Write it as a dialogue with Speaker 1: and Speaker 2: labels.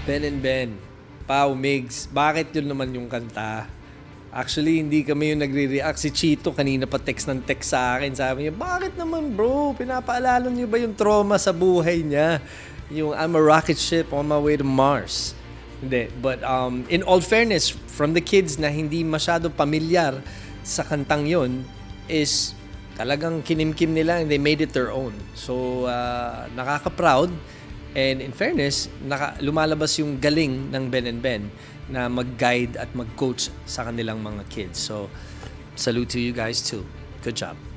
Speaker 1: Ben and Ben, Pao, Migs, bakit yun naman yung kanta? Actually, hindi kami yung nagre-react. Si Chito kanina pa text ng text sa akin. Sabi niya, bakit naman bro? Pinapaalala niyo ba yung trauma sa buhay niya? Yung I'm a rocket ship on my way to Mars. Hindi. But in all fairness, from the kids na hindi masyado pamilyar sa kantang yon is talagang kinimkim nila and they made it their own. So, nakaka-proud. And in fairness, lumalabas yung galing ng Ben and Ben na mag-guide at mag-coach sa kanilang mga kids. So, salute to you guys too. Good job.